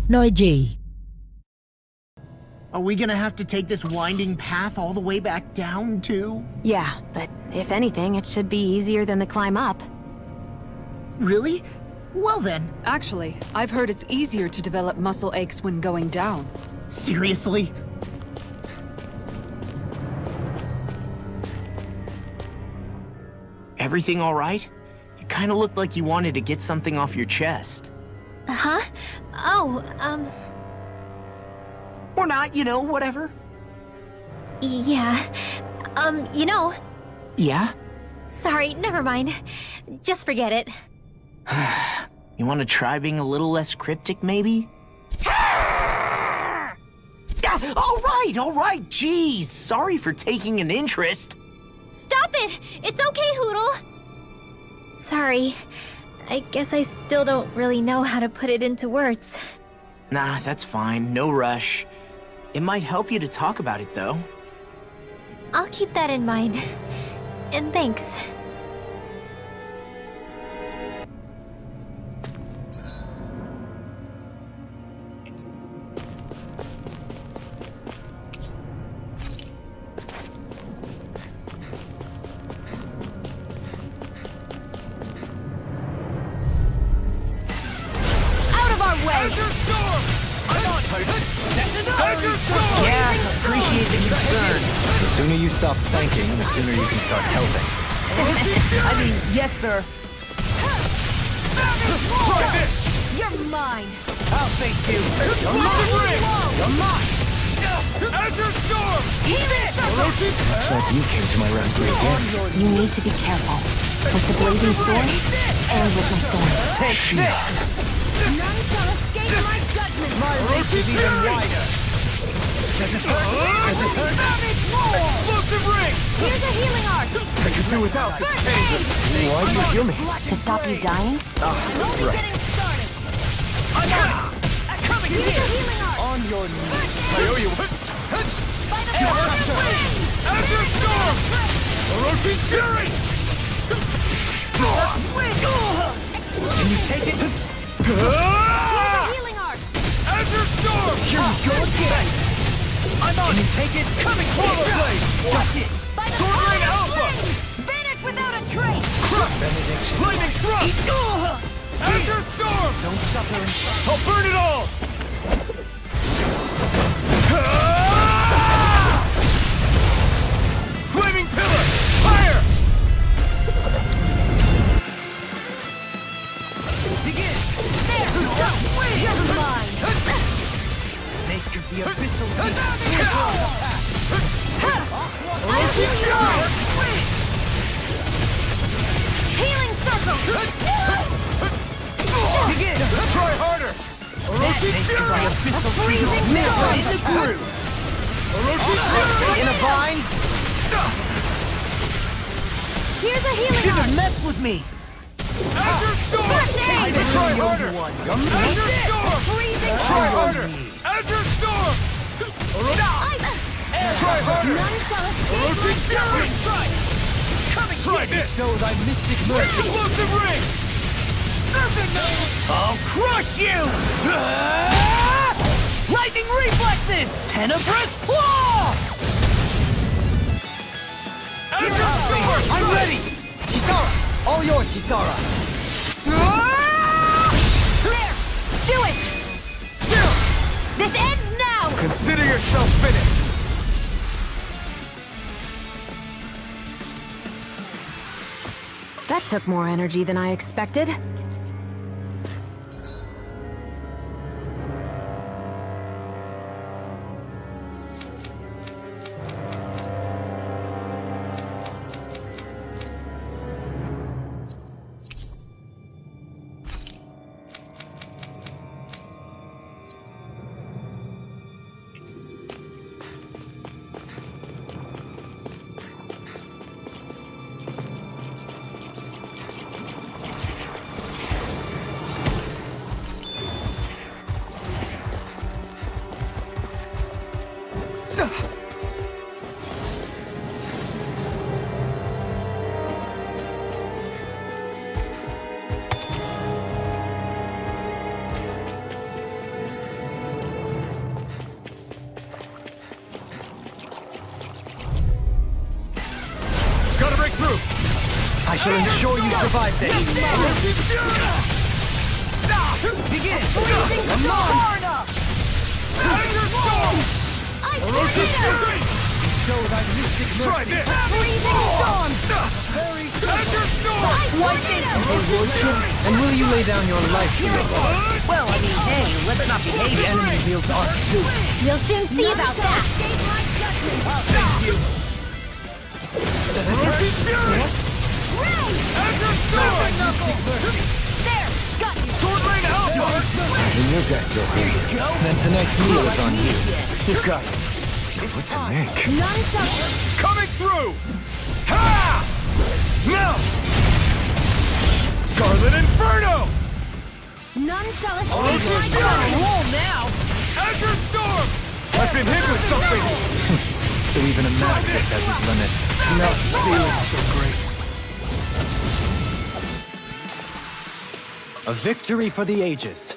NoeG. Are we gonna have to take this winding path all the way back down, too? Yeah, but if anything, it should be easier than the climb up. Really? Well then. Actually, I've heard it's easier to develop muscle aches when going down. Seriously? Everything all right? You kinda looked like you wanted to get something off your chest. Huh? Oh, Or not, you know, whatever. yeah. Yeah? Sorry, never mind. Just forget it. You wanna try being a little less cryptic, maybe? All right, jeez. Sorry for taking an interest. Stop it! It's okay, Hoodle! Sorry. I guess I still don't really know how to put it into words. Nah, that's fine. No rush. It might help you to talk about it, though. I'll keep that in mind. And thanks. Yeah, appreciate the concern. The sooner you stop thanking, the sooner you can start helping. I mean, yes, sir. Try this! You're mine! I'll thank you. You're mine! You're mine! Azure Storm! Looks like you came to my rescue again. You need to be careful. With the blazing sword, and with my sword. Take that! None shall escape my judgment! My reach is even wider. Does it hurt? Does it hurt? Explosive ring! Here's a healing arc! I could do without this pain. Why'd you heal me? To stop you dying? Right. I'm coming here! Here's a healing arc! On your knees. I owe you one. By the power of wind! Azure Storm! Orochi's Fury! Can you take it? Here's a healing arc! Azure Storm! Here we go again! I'm on! Can you take it? Coming! Polar Blade! Watch it! By the Sword power Ring of Alpha! wind! Vanish without a trace! Flaming Thrust! Azure Storm! Don't suffer. I'll burn it all! Flaming Pillar! Fire! Begin! There! Go! You're mine! Snake of the Abyssal I heal you all! Healing circle! Begin! Try harder! Orochi's Fury! A freezing storm! In the groove! Orochi's Fury! In a bind! Here's a healing Should have arc! messed with me. Azure Storm! Birthday! Try harder! Azure Storm! Freezing Try storm! harder! Azure Storm! Try harder! None shall escape Orochi's Fury! Coming! Try this! Bestow thy mystic mercy! Explosive ring! I'll crush you! Lightning reflexes! Tenebrous claw! Azure Storm! I'm ready! Kisara! All yours, Kisara! There! Do it! This ends now! Consider yourself finished! That took more energy than I expected. shall ensure you survive this. Begin! Come on! Show thy mystic mercy! Try this! Freezing storm! And will you lay down your life for your lord? Well, I mean, hey, let's not behave. The enemy wields arc too. You'll soon see about that. Thank you. In your deck, Joker. Then tonight's meal is on you. You got it. What to make? Coming through! Ha! No! Scarlet Inferno! None shall Orochi escape my Fury! guard. Wall now! Azure Storm! I've been hit with something! So even a magnet has its limits. Not feeling so great. A victory for the ages.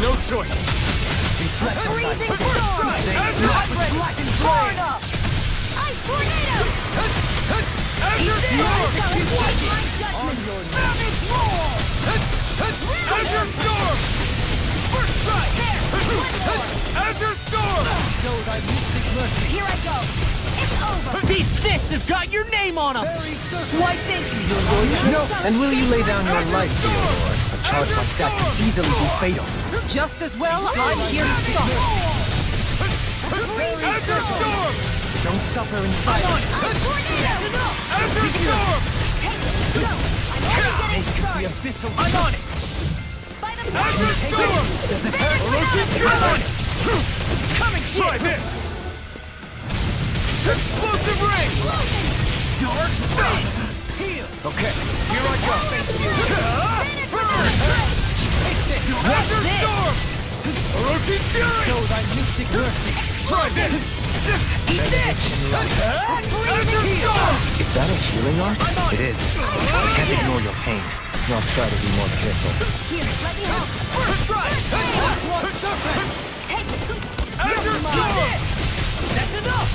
No choice. Freezing storm! Black and flame. Ice tornado! Azure Storm! Azure Storm! First strike! Azure Storm! Show thy mystic mercy! Here I go. It's over. These fists have got your name on them! Why, thank you, your lordship! No, and will you lay down your life for your lord? A charge like that could easily be fatal. Just as well, I'm here to stop. Azure Storm! Don't suffer in silence. Azure Storm! The abyssal... I'm on it! Azure Storm! Orochi Fury! Coming! Try this! Explosive ring! Dark Fang! Heal! Okay, here I go. Burn! Azure Storm! Orochi Fury! Show thy mystic mercy! Try this! Eat this! Azure Storm! Is that a healing art? It is. I can't ignore your pain. I'll try to be more careful. Here, let me help. First strike! Take it. Azure Storm! That's enough!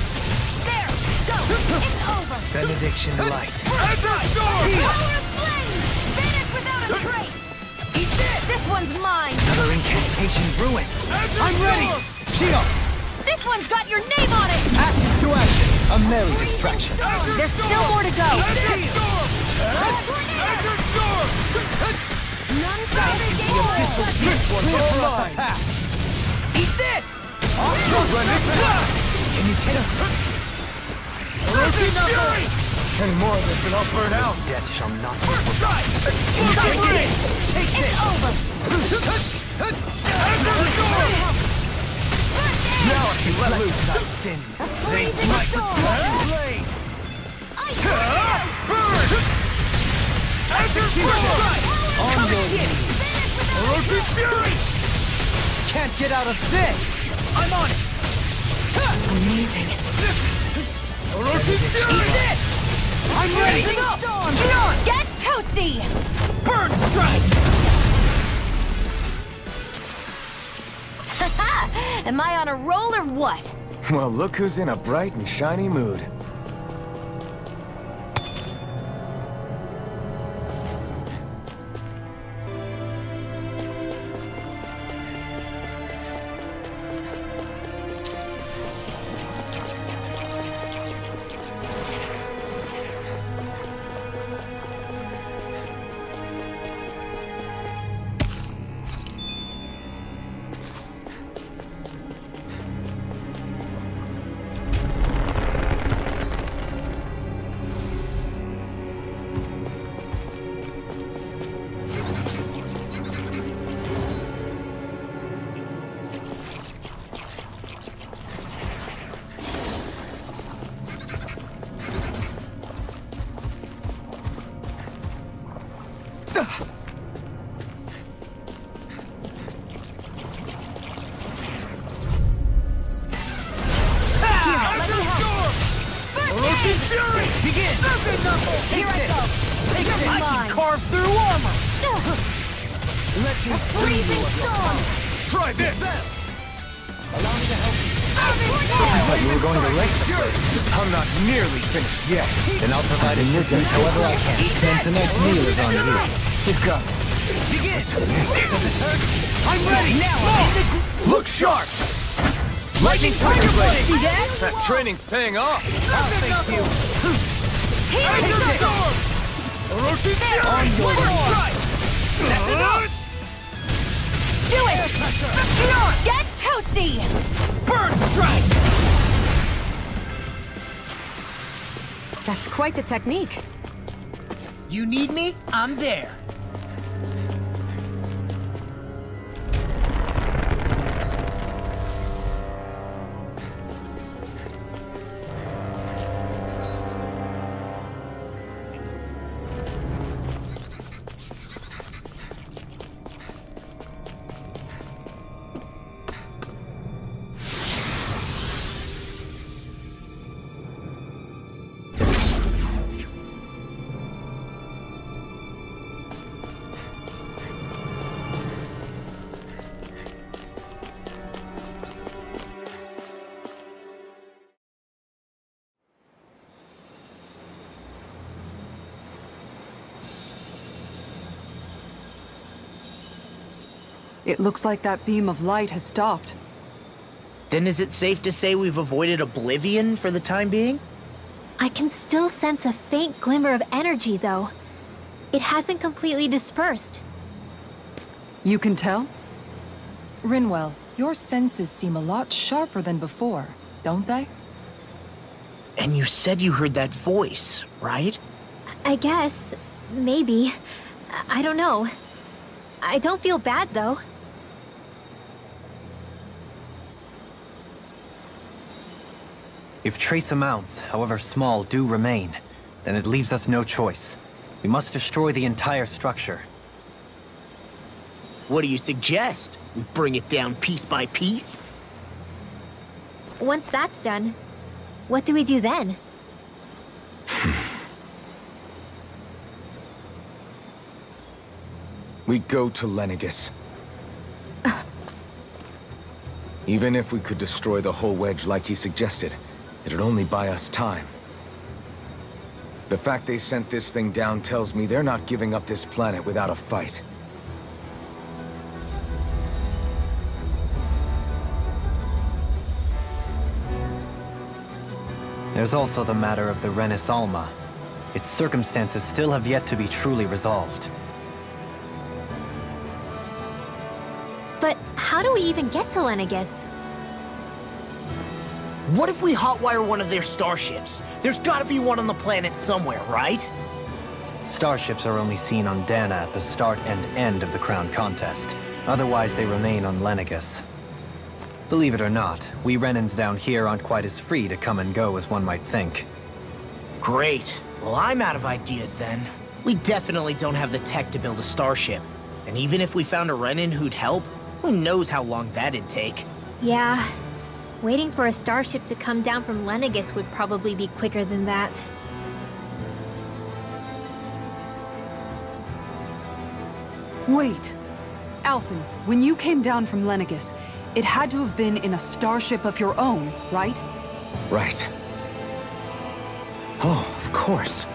There. Go. It's over. Benediction light. Azure Storm! Power of flame. Vanish without a trace. Eat this! This one's mine. Another incantation ruin. I'm ready! Shield! This one's got your name on it. Ashes to ashes. A merry distraction. There's still more to go. Azure Storm! Azure Storm! None shall escape. This one will fly. Eat this! Can you get us? Orochi Fury! Any more of this and I'll burn out. Death shall not be forgotten. Take it! Take this! Over. Azure Storm! Now I can let loose thy sins. They Freezing might storm. blade. Ice. Burn! Azure Strike! On your knees! Orochi Fury! Can't get out of this! I'm on it! Amazing. Orochi Fury! I'm ready! Storm. Get toasty. Burn strike! Am I on a roll or what? Well, look who's in a bright and shiny mood. Begin! Here I go! I can carve through armor! Let me Freezing storm! Try this! Allow me to help you. I thought you were going to race the first. I'm not nearly finished yet. Then I'll provide assistance however I can. Then tonight's meal is on you. You've got it. Begin! I'm ready! Now! Look sharp! Lightning Tiger Blade! See that? That training's paying off. Thank you! Here I go! On your way! Do it! Get toasty! Burn strike! That's quite the technique. You need me? I'm there. It looks like that beam of light has stopped. Then is it safe to say we've avoided oblivion for the time being? I can still sense a faint glimmer of energy, though. It hasn't completely dispersed. You can tell? Rinwell, your senses seem a lot sharper than before, don't they? And you said you heard that voice, right? I guess. Maybe. I don't know. I don't feel bad, though. If trace amounts, however small, do remain, then it leaves us no choice. We must destroy the entire structure. What do you suggest? We bring it down piece by piece? Once that's done, what do we do then? We go to Lenegis. Even if we could destroy the whole wedge like he suggested, it'd only buy us time. The fact they sent this thing down tells me they're not giving up this planet without a fight. There's also the matter of the Renis Alma. Its circumstances still have yet to be truly resolved. But how do we even get to Lenegis? What if we hotwire one of their starships? There's gotta be one on the planet somewhere, right? Starships are only seen on Dana at the start and end of the Crown Contest. Otherwise, they remain on Lenegis. Believe it or not, we Renans down here aren't quite as free to come and go as one might think. Great. Well, I'm out of ideas then. We definitely don't have the tech to build a starship. And even if we found a Renin who'd help, who knows how long that'd take. Yeah. Waiting for a starship to come down from Lenegis would probably be quicker than that. Wait. Alphen, when you came down from Lenegis, it had to have been in a starship of your own, right? Right. Oh, of course.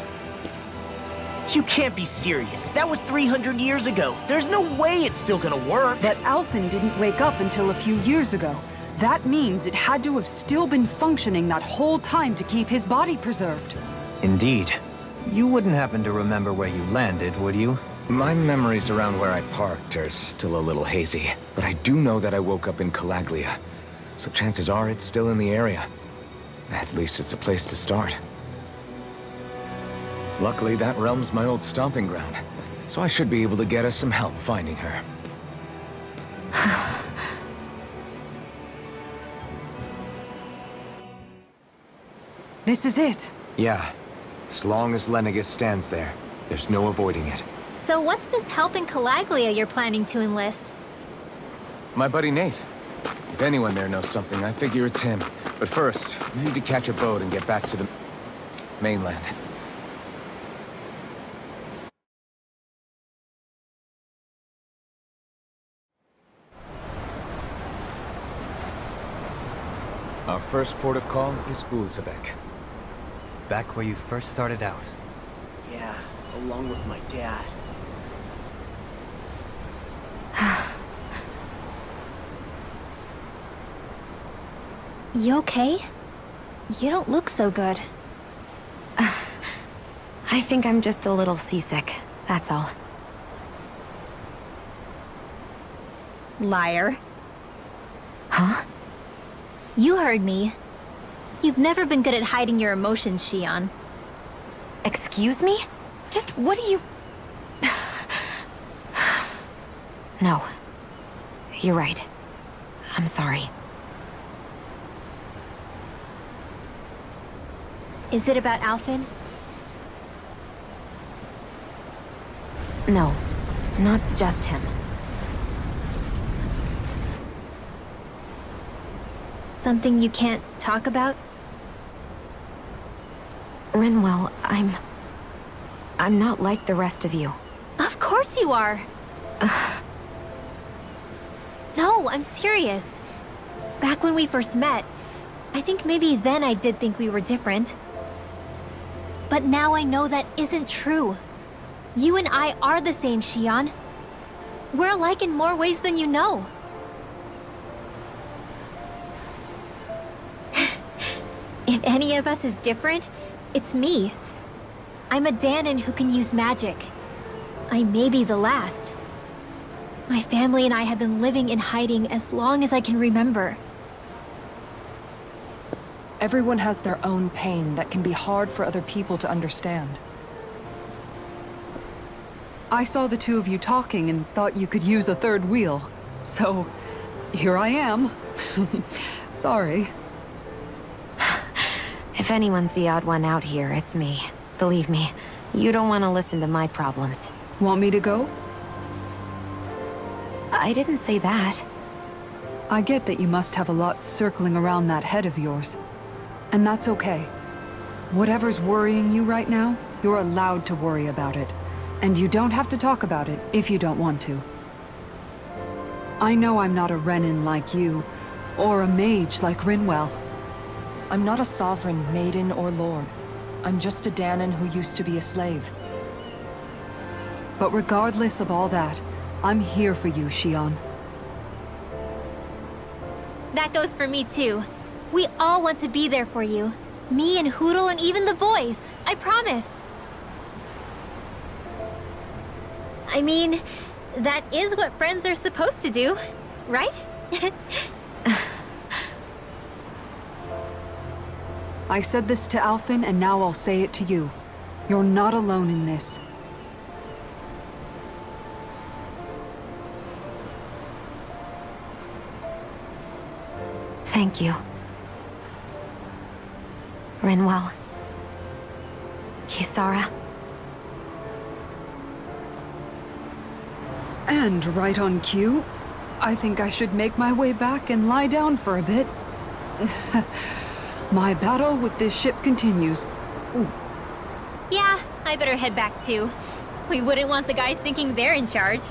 You can't be serious. That was 300 years ago. There's no way it's still gonna work. But Alphen didn't wake up until a few years ago. That means it had to have still been functioning that whole time to keep his body preserved. Indeed. You wouldn't happen to remember where you landed, would you? My memories around where I parked are still a little hazy, but I do know that I woke up in Calaglia, so chances are it's still in the area. At least it's a place to start. Luckily, that realm's my old stomping ground, so I should be able to get us some help finding her. This is it. Yeah. As long as Lenegis stands there, there's no avoiding it. So what's this help in Calaglia you're planning to enlist? My buddy Nath. If anyone there knows something, I figure it's him. But first, we need to catch a boat and get back to the mainland. Our first port of call is Ulzebek. Back where you first started out. Yeah, along with my dad. You okay? You don't look so good. I think I'm just a little seasick, that's all. Liar. Huh? You heard me. You've never been good at hiding your emotions, Xion. Excuse me? Just what do you... No. You're right. I'm sorry. Is it about Alphen? No. Not just him. Something you can't talk about? Rinwell, I'm not like the rest of you. Of course you are! No, I'm serious. Back when we first met, I think maybe then I did think we were different. But now I know that isn't true. You and I are the same, Xion. We're alike in more ways than you know. If any of us is different, it's me. I'm a Danon who can use magic. I may be the last. My family and I have been living in hiding as long as I can remember. Everyone has their own pain that can be hard for other people to understand. I saw the two of you talking and thought you could use a third wheel. So, here I am. Sorry. If anyone's the odd one out here, it's me. Believe me, you don't want to listen to my problems. Want me to go? I didn't say that. I get that you must have a lot circling around that head of yours. And that's okay. Whatever's worrying you right now, you're allowed to worry about it. And you don't have to talk about it if you don't want to. I know I'm not a Renin like you, or a mage like Rinwell. I'm not a sovereign, maiden, or lord. I'm just a Danon who used to be a slave. But regardless of all that, I'm here for you, Xion. That goes for me too. We all want to be there for you. Me and Hootle and even the boys. I promise. I mean, that is what friends are supposed to do, right? I said this to Alphen, and now I'll say it to you. You're not alone in this. Thank you. Rinwell. Kisara. And right on cue, I think I should make my way back and lie down for a bit. My battle with this ship continues. Yeah, I better head back too. We wouldn't want the guys thinking they're in charge.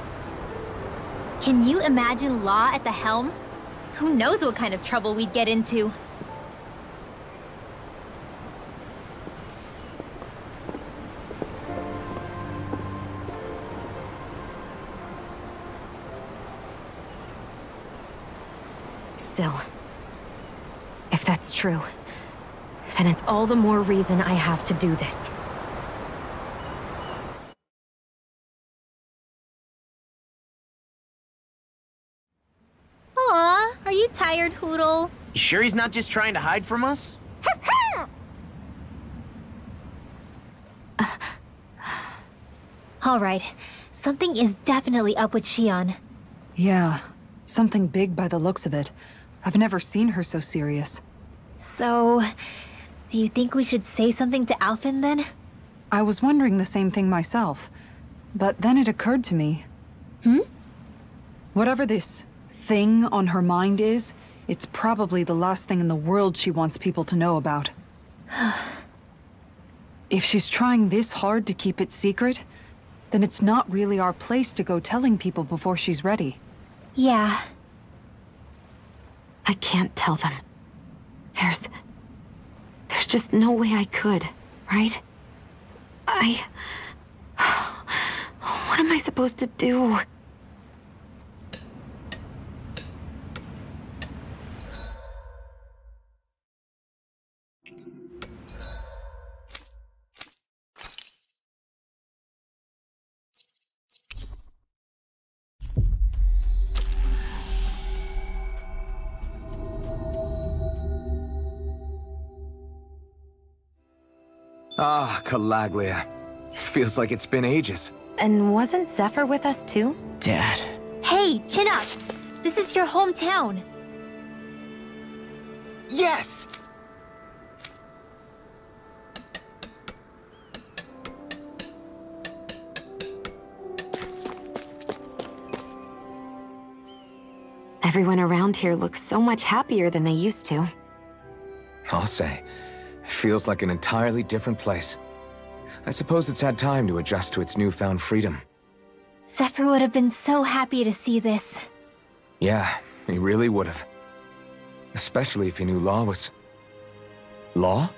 Can you imagine Law at the helm? Who knows what kind of trouble we'd get into? Still, if that's true, then it's all the more reason I have to do this. Aw, are you tired, Hootle? You sure he's not just trying to hide from us? All right, something is definitely up with Xion. Yeah, something big by the looks of it. I've never seen her so serious. So, do you think we should say something to Alphen then? I was wondering the same thing myself. But then it occurred to me. Whatever this thing on her mind is, it's probably the last thing in the world she wants people to know about. If she's trying this hard to keep it secret, then it's not really our place to go telling people before she's ready. Yeah. I can't tell them. There's just no way I could, right? What am I supposed to do? Ah, Calaglia. Feels like it's been ages. And wasn't Zephyr with us too? Dad. Hey, chin up! This is your hometown. Yes! Everyone around here looks so much happier than they used to. I'll say. Feels like an entirely different place. I suppose it's had time to adjust to its newfound freedom. Zephyr would have been so happy to see this. Yeah, he really would have. Especially if he knew Law was... Law?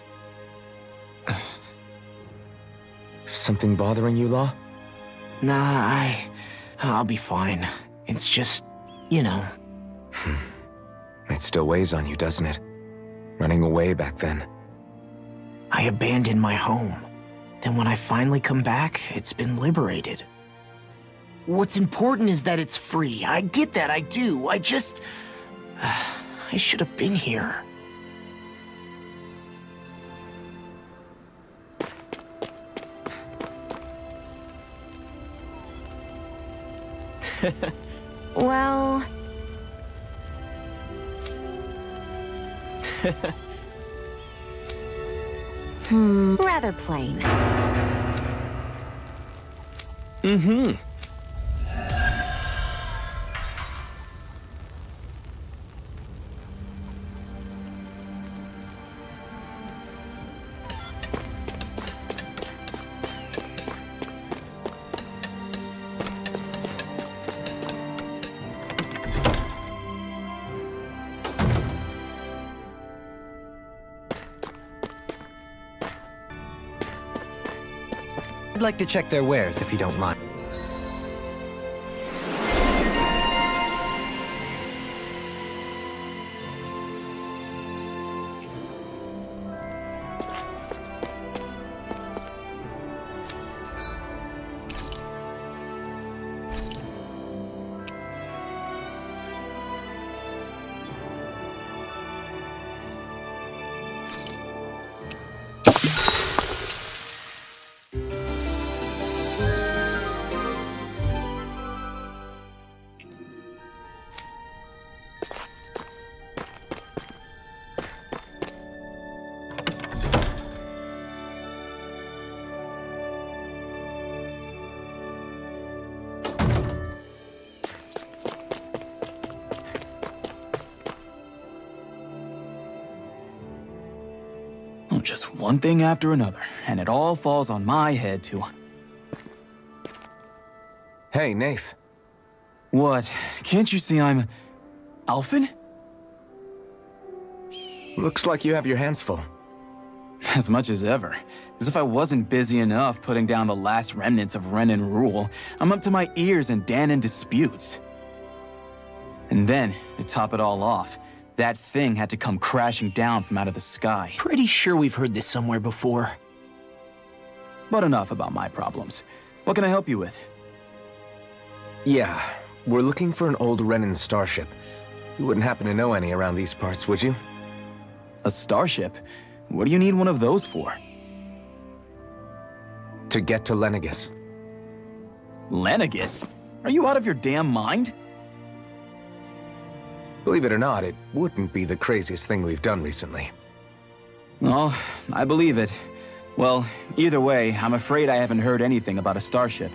Something bothering you, Law? Nah, I'll be fine. It's just, you know. It still weighs on you, doesn't it? Running away back then. I abandoned my home. Then when I finally come back, it's been liberated. What's important is that it's free. I get that, I do. I just... I should have been here. Well... rather plain. I'd like to check their wares, if you don't mind. Just one thing after another, and it all falls on my head to... Hey, Nath. What? Can't you see I'm... Alphen? Looks like you have your hands full. As much as ever. As if I wasn't busy enough putting down the last remnants of Renan rule, I'm up to my ears in Danan disputes. And then, to top it all off, that thing had to come crashing down from out of the sky. Pretty sure we've heard this somewhere before. But enough about my problems. What can I help you with? Yeah, we're looking for an old Renan starship. You wouldn't happen to know any around these parts, would you? A starship? What do you need one of those for? To get to Lenegis. Lenegis? Are you out of your damn mind? Believe it or not, it wouldn't be the craziest thing we've done recently. Well, I believe it. Well, either way, I'm afraid I haven't heard anything about a starship.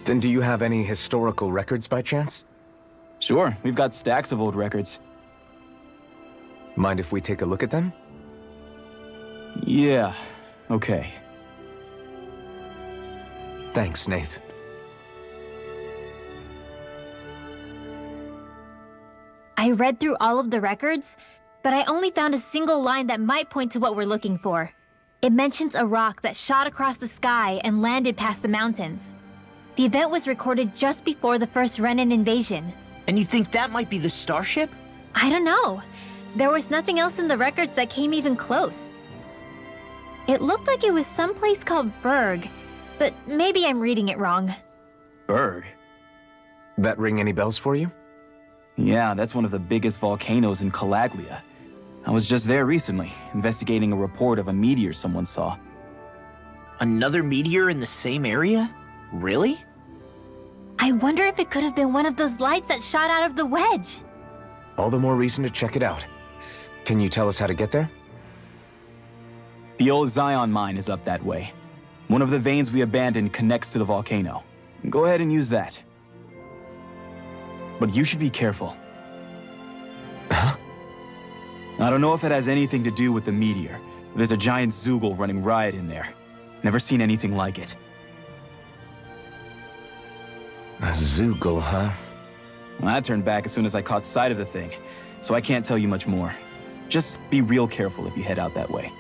Then do you have any historical records by chance? Sure, we've got stacks of old records. Mind if we take a look at them? Yeah, okay. Thanks, Nath. I read through all of the records, but I only found a single line that might point to what we're looking for. It mentions a rock that shot across the sky and landed past the mountains. The event was recorded just before the first Renan invasion. And you think that might be the starship? I don't know. There was nothing else in the records that came even close. It looked like it was someplace called Berg, but maybe I'm reading it wrong. Berg? That ring any bells for you? Yeah, that's one of the biggest volcanoes in Calaglia. I was just there recently, investigating a report of a meteor someone saw. Another meteor in the same area? Really? I wonder if it could have been one of those lights that shot out of the wedge. All the more reason to check it out. Can you tell us how to get there? The old Zion mine is up that way. One of the veins we abandoned connects to the volcano. Go ahead and use that. But you should be careful. Huh? I don't know if it has anything to do with the meteor. There's a giant Zoogle running riot in there. Never seen anything like it. A Zoogle, huh? Well, I turned back as soon as I caught sight of the thing, so I can't tell you much more. Just be real careful if you head out that way.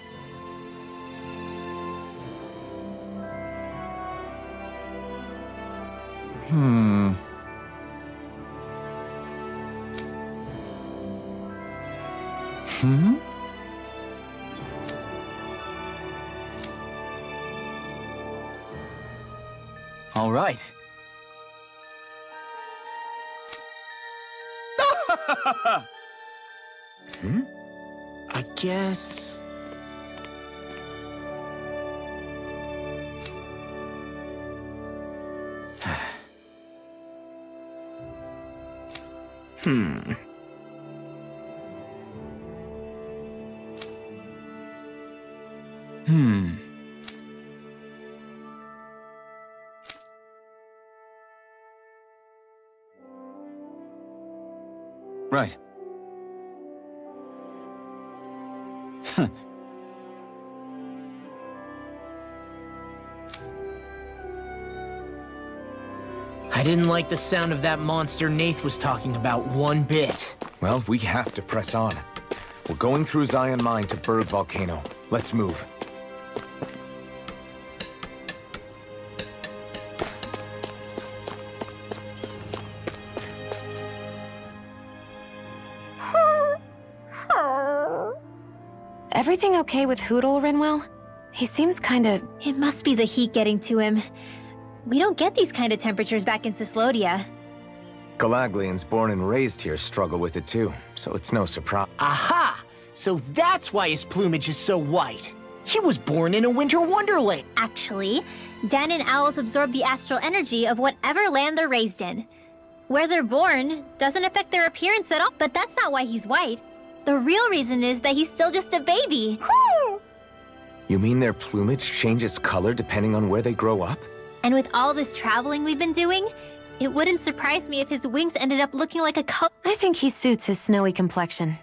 All right. I guess... Right. I didn't like the sound of that monster Nath was talking about one bit. Well, we have to press on. We're going through Zion Mine to Berg Volcano. Let's move. Everything okay with Hootle, Rinwell? He seems kinda... It must be the heat getting to him. We don't get these kind of temperatures back in Cyslodia. Galaglians born and raised here struggle with it too, so it's no surprise. Aha! So that's why his plumage is so white. He was born in a winter wonderland. Actually, Dan and owls absorb the astral energy of whatever land they're raised in. Where they're born doesn't affect their appearance at all, but that's not why he's white. The real reason is that he's still just a baby. You mean their plumage changes color depending on where they grow up? And with all this traveling we've been doing, it wouldn't surprise me if his wings ended up looking like a color. I think he suits his snowy complexion.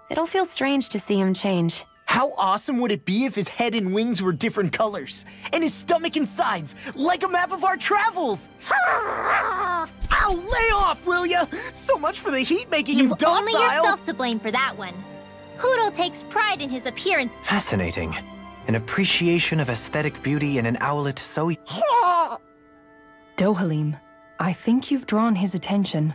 It'll feel strange to see him change. How awesome would it be if his head and wings were different colors? And his stomach and sides, like a map of our travels! Ow, lay off, will ya? So much for the heat making him You've docile! only yourself to blame for that one. Hootle takes pride in his appearance. Fascinating. An appreciation of aesthetic beauty in an owlet so... Dohalim, I think you've drawn his attention.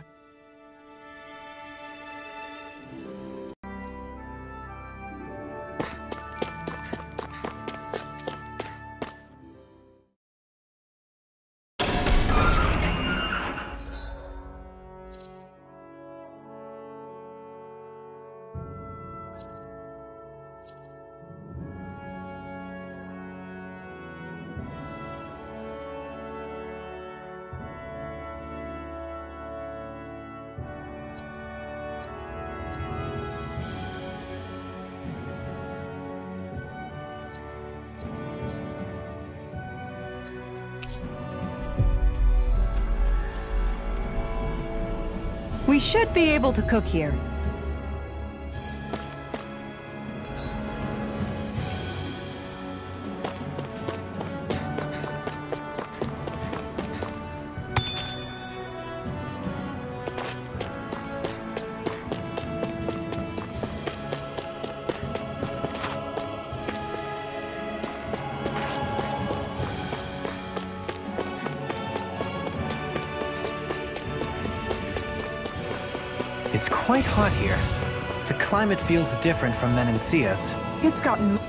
We should be able to cook here. It's quite hot here. The climate feels different from Menancius. It's gotten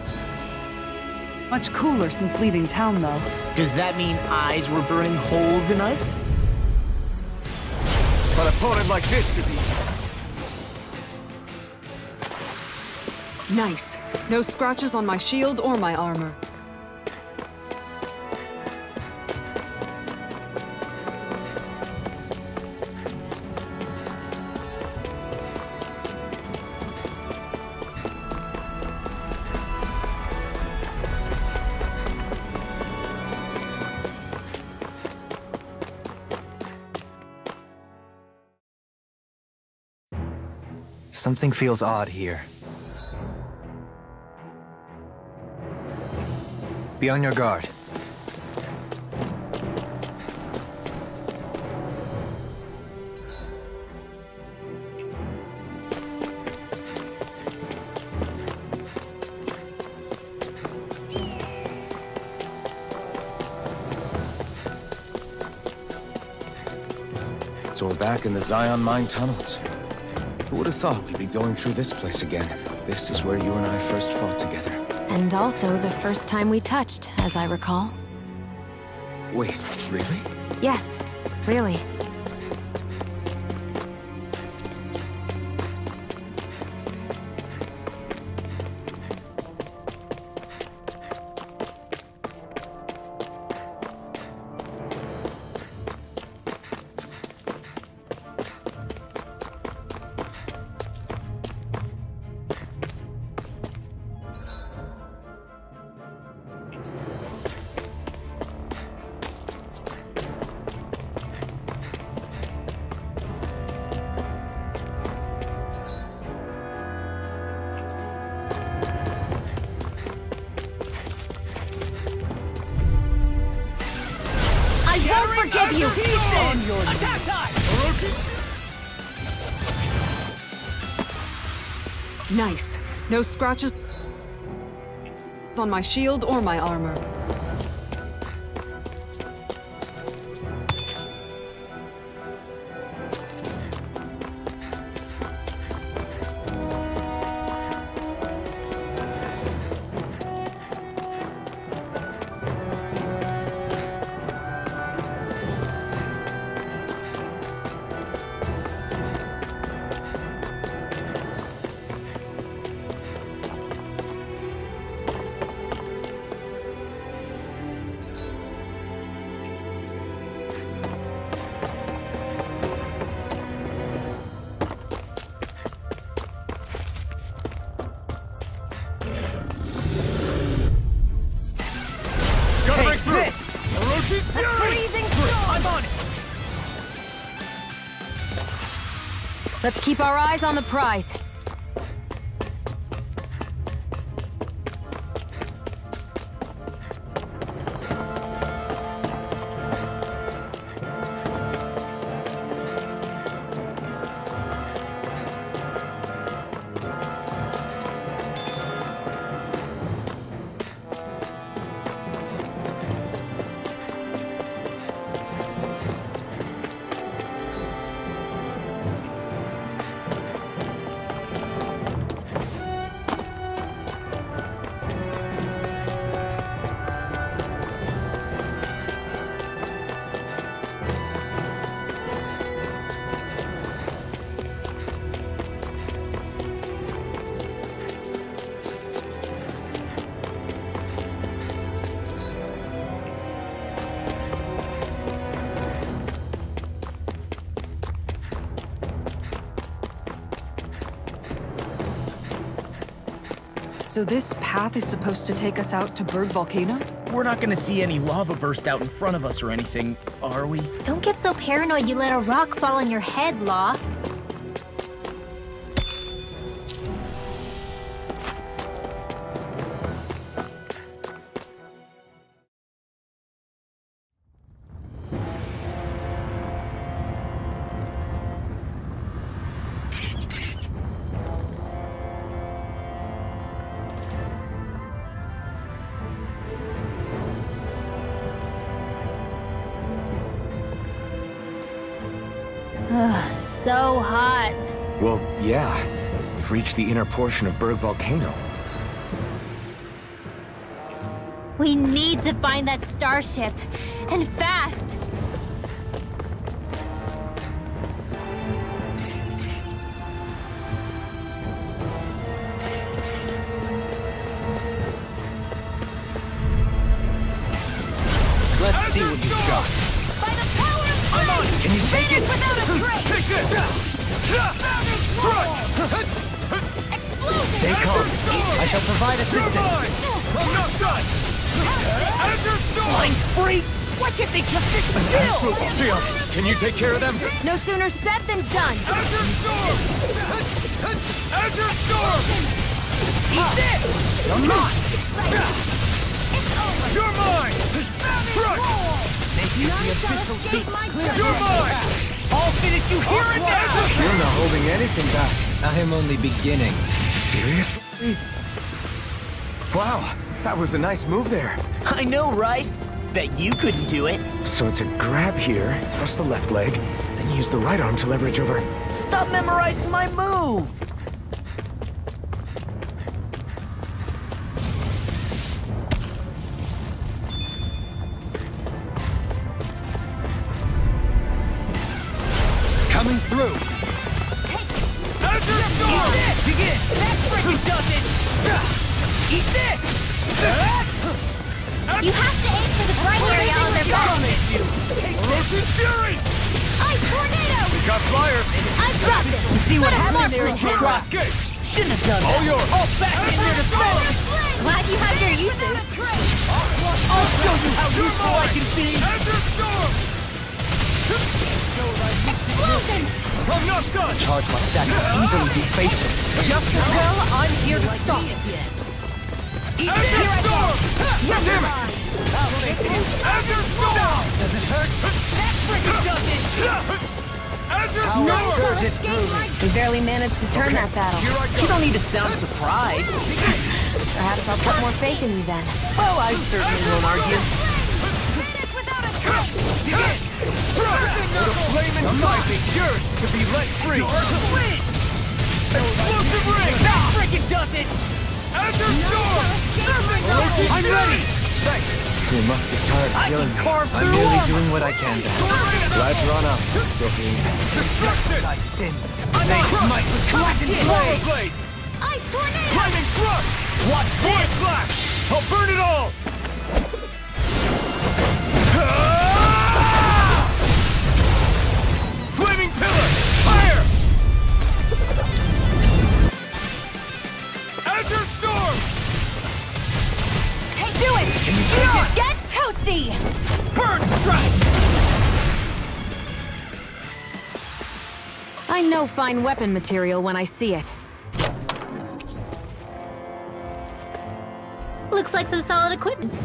much cooler since leaving town, though. Does that mean eyes were burning holes in us? But a opponent like this should be... Nice. No scratches on my shield or my armor. Something feels odd here. Be on your guard. So we're back in the Zion mine tunnels. Who would have thought we'd be going through this place again? This is where you and I first fought together. And also the first time we touched, as I recall. Wait, really? Yes, really. Forgive you! On your attack time! Nice. No scratches on my shield or my armor. Let's keep our eyes on the prize. So this path is supposed to take us out to Berg Volcano? We're not gonna see any lava burst out in front of us or anything, are we? Don't get so paranoid you let a rock fall on your head, Law. Ugh, so hot. Well, yeah. We've reached the inner portion of Berg Volcano. We need to find that starship, and fast. Let's see what you've got. By the power of flame! Can you take it? Without a trace! Take this! Explosion! Stay calm. I shall provide assistance. I'm not done! Azure Storm! Flying freaks! Why can't they just sit still? Astro, can you take care of them? No sooner said than done! Azure Storm! Azure Storm! Eat this! You're not! You're mine! Crush! Making the official suit clear. You're mine! I'll finish you here and now! You're not holding anything back. I am only beginning. Seriously? Wow, that was a nice move there. I know, right? Bet you couldn't do it. So it's a grab here, thrust the left leg, then use the right arm to leverage over. Stop memorizing my move! Coming through. Azure Storm! Begin! That freaking does it! Eat this! You have to aim for the bright area on their back! Roach's Fury! Ice Tornado! We got fire! I've got this! See what Put a happened there, marksman Henry? hat. Escape! Shouldn't have done that. All yours! All back into the fence! Glad you have your uses. I'll show you how useful I can be! Azure Storm! Explosion! I'm not done! Charge like that can easily be fatal. Just as well, I'm here to stop. Azure Storm! Damn it! Azure Storm! Does it hurt? That freaking does it! Azure How Storm! surge it through me. We barely managed to turn that battle. Here I go! You don't need to sound surprised. Perhaps I'll put more faith in you then. Well, I certainly won't argue. The flame inside me yearns to be let free! Explosive ring! That freaking does it! Azure Storm! I'm ready! Thanks! You must be tired of I killing can me. carve I'm through merely armor! doing what I can to help. Glad you're on up, Sophie. Destruction! My sins. They might be cracking Power blade! Blade! Ice Tornado! Lightning Thrust! Watch Void this! Flash! I'll burn it all! Flaming Pillar! Fire! Azure Storm! Do it! Get toasty! Burn strike! I know fine weapon material when I see it. Looks like some solid equipment.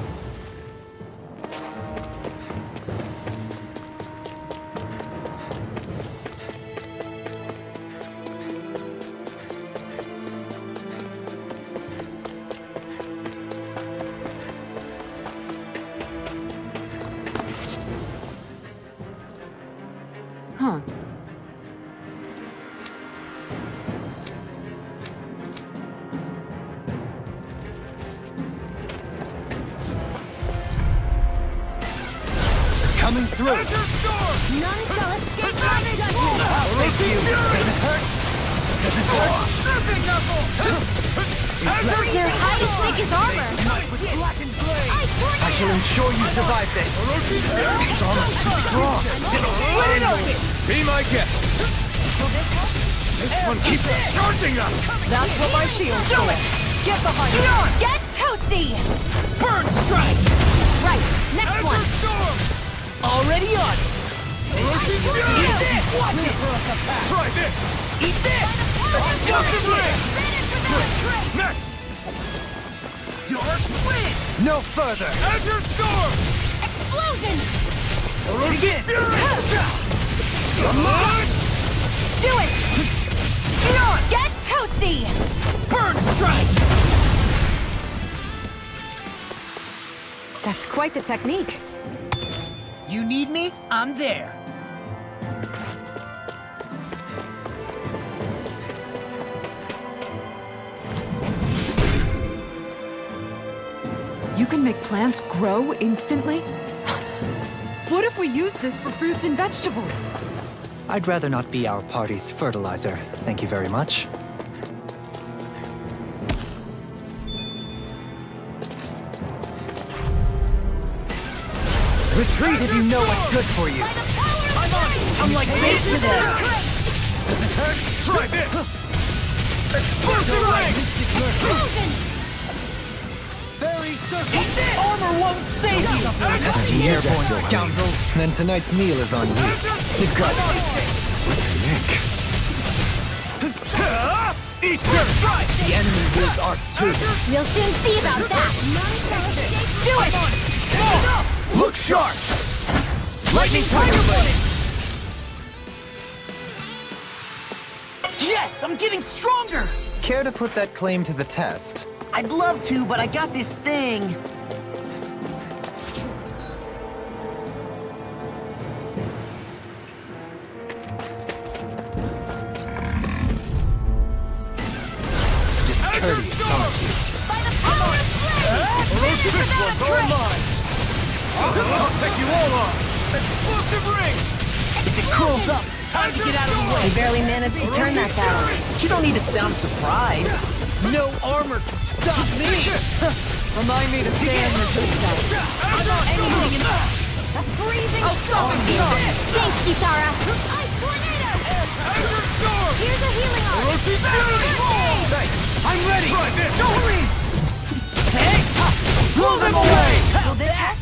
Huh. Coming through. Azure Storm! None shall escape my judgment! Thank you. Does it hurt? Does it hurt? Surfing Knuckle! Azure They're hiding Snake's armor! Blackened Blade! Ice I Tornado! shall ensure you survive this. It's almost too strong! Be my guest! This one keeps charging us! That's what my shield's for. Get behind me. Get toasty! Burn strike! Right, next Azure one! Storm! Already on it! Orochi's Eat Fury! this! Watch it! Try this! Eat this! Explosive Ring! Next! Dark Wind! No further. Azure Storm! Explosion! Orochi's Fury! Come on! Do it! Get on! Get toasty! Burn strike! That's quite the technique. You need me? I'm there. make plants grow instantly? What if we use this for fruits and vegetables? I'd rather not be our party's fertilizer. Thank you very much. Retreat if you know what's good for you. I'm like bait to them. Does it hurt? Try this! Explosive ring! Fairy circle! Armor won't save you! Nasty airborne scoundrel. Then tonight's meal is on you. You got it. Nick. Eat your strike! The enemy wields arts too. We'll soon see about that! Do it! Look sharp! Lightning Tiger Blade! Yes! I'm getting stronger! Care to put that claim to the test? I'd love to, but I got this thing. Discourteous, aren't you? By the power of flame! This one's all mine! I'll take you all on! Explosive ring! If it curls up, time to get out of the way. I barely managed to turn that down. You don't need to sound surprised. No armor can stop me! Remind me to stay on your good side. I'm not anything in the... A freezing I'll stop and shove. Thanks, Kisara. Ice tornado! Azure Storm! Here's a healing arm. Orochi Fury! Thanks. I'm ready! Try this! Hurry! Hey! Blow them away! Will this help?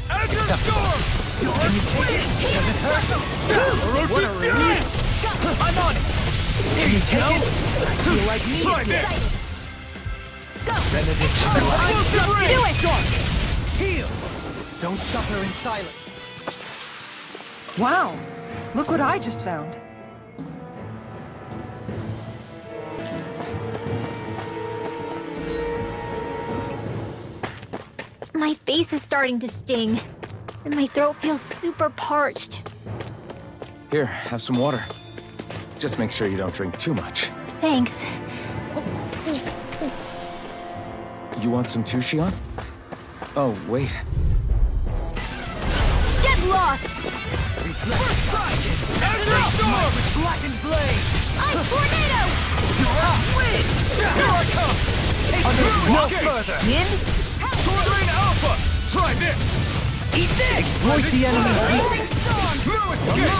Azure Storm! Can you take it? Does it hurt? Orochi Fury! I'm on it! Here you take it! I feel like me Try again. this! Explosive ring! Do it! Heal! Don't suffer in silence. Wow, look what I just found. My face is starting to sting, and my throat feels super parched. Here, have some water. Just make sure you don't drink too much. Thanks. You want some too, Shion? Oh, wait. Get lost! Azure Storm! Blackened blade! Ice tornado! You're up! Win! Here I come! No further! Sword Rain Alpha! Try this! Eat this! Exploit the enemy's weakness! No escape!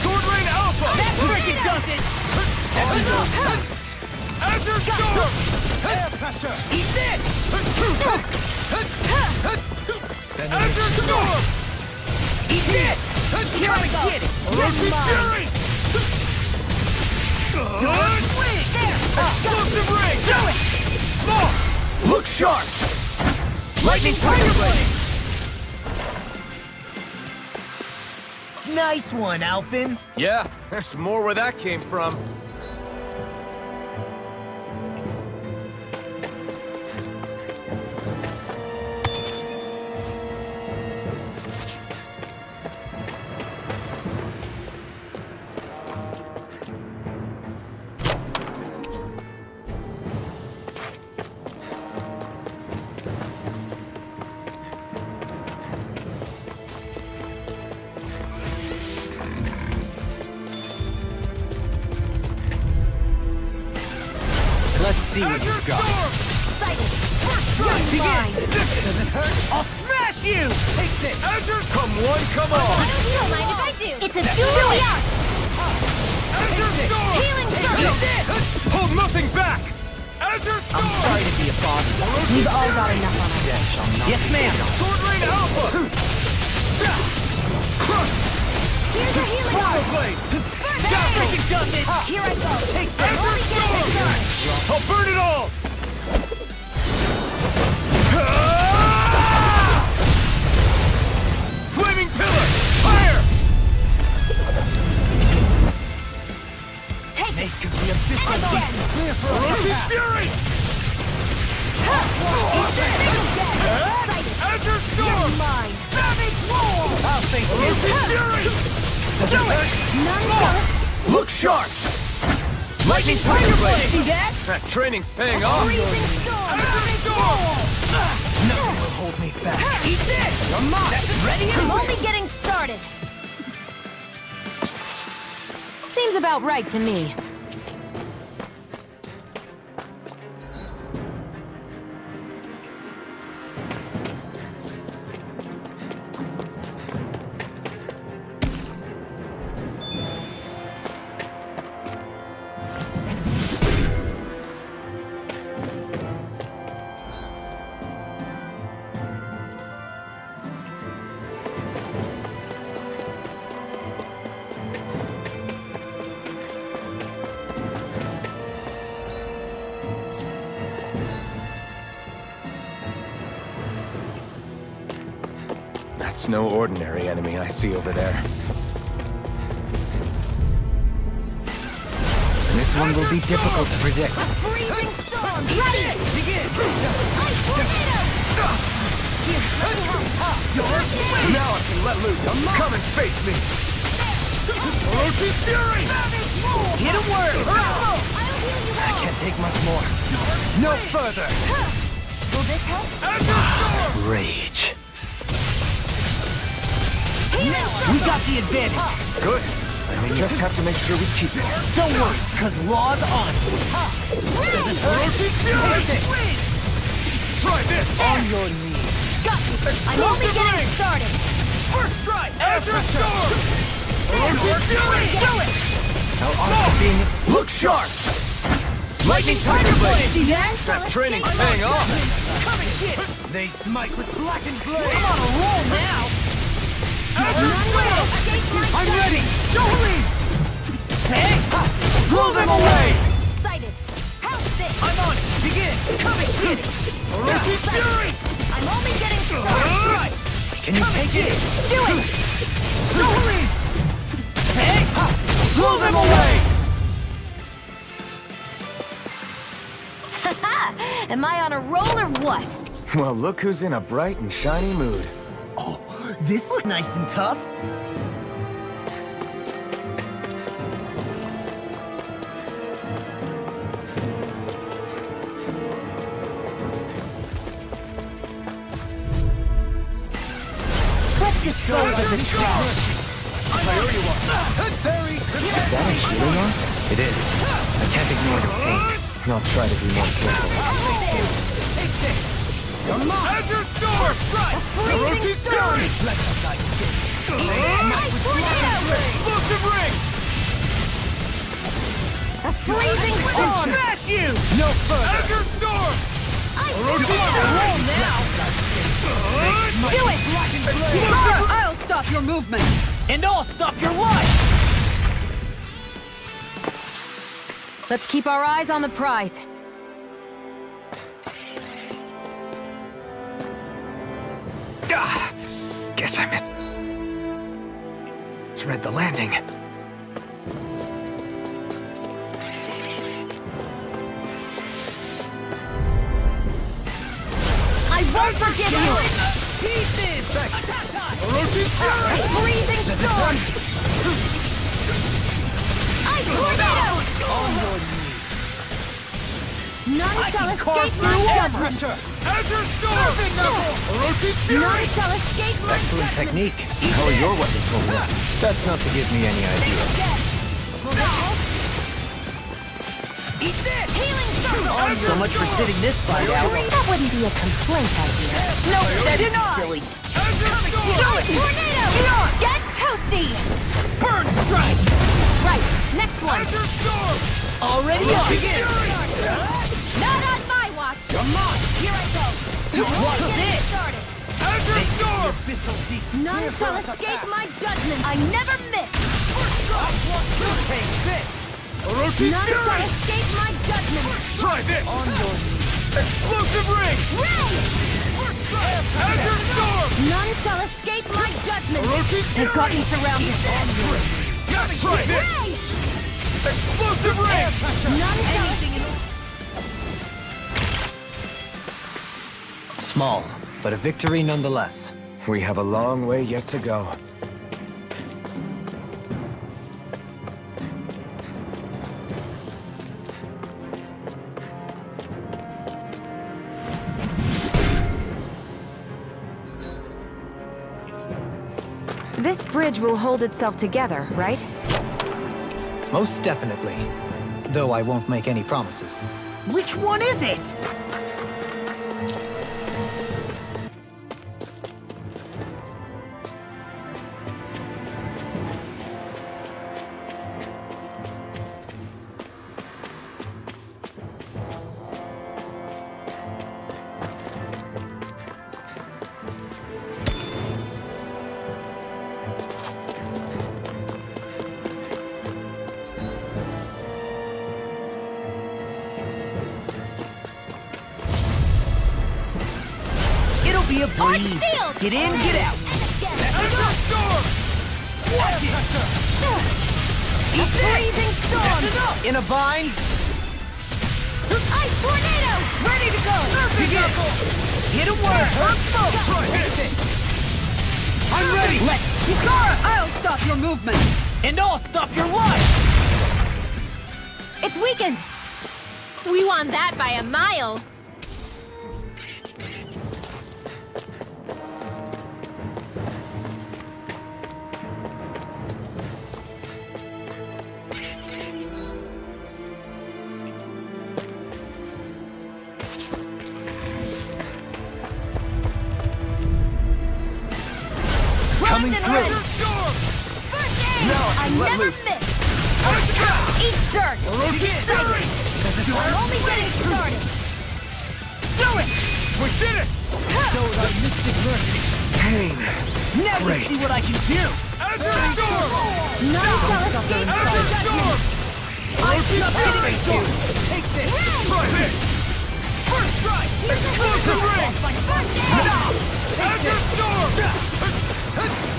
Sword Rain Alpha! That freaking does it! Azure Storm! Air pressure! Eat this! Azure Storm! Eat this! Here I go! Get it! Orochi Fury! Explosive ring! Do it! Look sharp! Lightning Tiger Blade! Nice one, Alphen. Yeah, there's more where that came from. Let's see what you've got. Begin! Does it hurt? I'll smash you! Take this! Azure, come one, come on! I don't mind if I do. It's a duel! Azure Storm! Healing circle! Hold nothing back! Azure Storm! I'm sorry to be a bother. We've all got enough on us. Yes, ma'am! Sword Rain Alpha! Here's a healing arm! Blade! That freaking does it! Here I go! Take this! Azure Storm! I'll burn it all! Flaming Pillar! Fire! Take it! Could be a bit And again! clear for a Orochi attack. Fury! Excited! Azure Storm! Mine! Savage War! I'll face Orochi it! Fury! Does it hurt? None Look sharp! Lightning Tiger Blade! See that? That training's paying off! freezing storm! Azure Storm! fast. Eat this! Come on! Ready? I'm only getting started. Seems about right to me. That's no ordinary enemy I see over there. This one will be difficult to predict. Freezing storm! Ready! Begin! Ice tornado! Here, let me help. Now I can let loose. Come and face me. Orochi Fury! Hit a word! I'll heal you I all. can't take much more. No further! Will this help? Rage. We got the advantage! Good. We just have to make sure we keep it. Don't worry, cause law's on! Orochi Fury! Try this! On your knees! Got you. I'm only getting started. First strike! Azure Storm! Orochi Fury! Do it! How awesome. Look sharp! Lightning Tiger Blade! See that? That training's paying off! Come and get it! They smite with blackened blade! I'm on a roll now! I'm ready! Don't leave! Hey! Blow them away! Excited. How's this? I'm on it! Begin! Come and get it! Orochi Fury! I'm only getting started. Right! Can you take it? Do it! Don't leave! Hey! Blow them away! Haha! Am I on a roll or what? Well, look who's in a bright and shiny mood. Oh, this look nice and tough. Let's dispose of this trash. Priority one! Is that a healing art? It is. I can't ignore the pain. I'll try to be more careful. Take this! Come on! Azure Storm! Orochi Fury! Explosive ring! A freezing storm! Smash you! No further! Azure Storm! Orochi Fury! Now! Do it! I'll stop your movement! And I'll stop your life! Let's keep our eyes on the prize. Guess I missed. It's read the landing. I won't forgive you! Pieces! Orochi Fury! A freezing storm! Ice tornado! None shall escape my judgment! pressure! Azure Storm! Orochi Fury! None shall escape my Excellent judgment! technique. How are your weapons holding up? That's not to give me any idea. Eat this! Healing circle! So much for sitting this fight out. That wouldn't be a complaint, I hear. No, that is silly. Azure Storm! Tornado! Get toasty! Burn strike! Right, next one! Azure Storm! Already up! Begin! Not on my watch! Come on! Here I go! What's Getting this? started! Azure Storm! Abyssal deep. None shall escape my judgment! I never miss! Take this! Orochi None shall Fury! escape my judgment! Try this! On your knees. Explosive ring! Ray! Azure Storm! None shall escape my judgment! Orochi They've got me Fury! surrounded! Try this! Ray! Explosive ring! None shall escape... Small, but a victory nonetheless. We have a long way yet to go. bridge will hold itself together, right? Most definitely. Though I won't make any promises. Which one is it? Be a breeze. Get in, get out. Watch it. A freezing storm. In a bind. Ice tornado. Ready to go. Begin. Hit a word. I'm ready. I'll stop your movement. And I'll stop your life. It's weakened. We won that by a mile. Coming through. No, I never miss. Eat dirt. I'm only getting started. Do it. We did it! Show the mystic mercy. Pain. Now you see what I can do. Azure Storm! None shall escape. Azure Storm! I'm hitting you. Take this. Try this! First strike. Explosive ring! Azure Storm!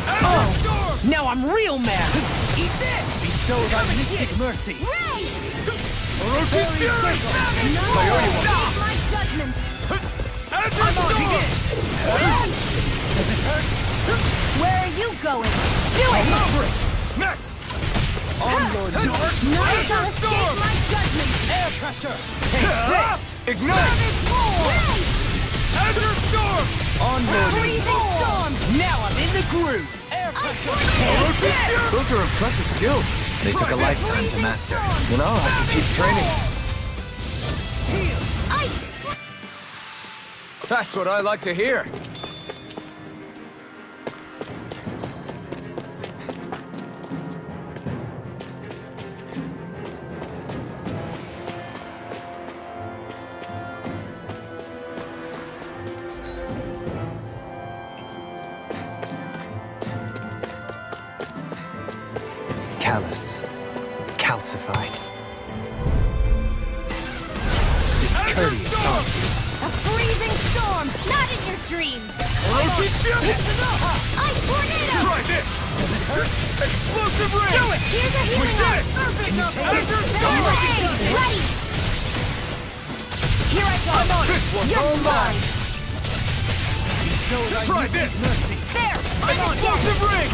Azure Storm! Now I'm real mad. Eat this. Bestow thy mystic mercy. Orochi Fury! My judgment. Azure Storm! Does it hurt? Where are you going? Do it. Over it. Next! Onward. None shall escape my judgment. Air pressure. Ignite! Azure Storm! Onward. Freezing storm. Now I'm in the groove. Air pressure. Orochi Fury! Those are impressive skills. They took a lifetime to master. You know, I can keep training. That's what I like to hear. Callous. Calcified. Discourteous. A freezing storm. Not in your dreams. Orochi Fury! Ice tornado. Try this! Explosive ring! Do it. Here's a We healing did arm. it! Azure Hey, Storm! ready. Here I go. I'm on it. This one's You're all mine! mine. Try this! There. Explosive ring!